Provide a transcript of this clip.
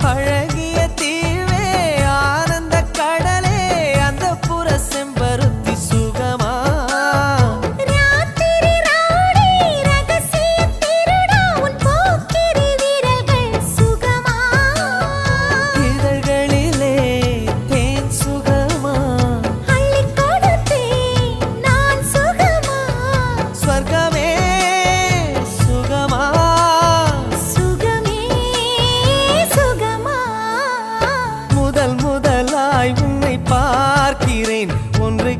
அழகிய தீவே ஆனந்த கடலே அந்த புற செம்பருத்தி சுகமா ராத்திரி ராணி ரகசிய திருடா உன் போக்கிரி வீரர்கள் சுகமா இதழ்களிலே தேன் சுகமா அள்ளி கொடுத்தேன் நான் சுகமா ஸ்வர்கமே சுகமா சுகமே சுகமா முதலாய் உன்னை பார்க்கிறேன் ஒன்று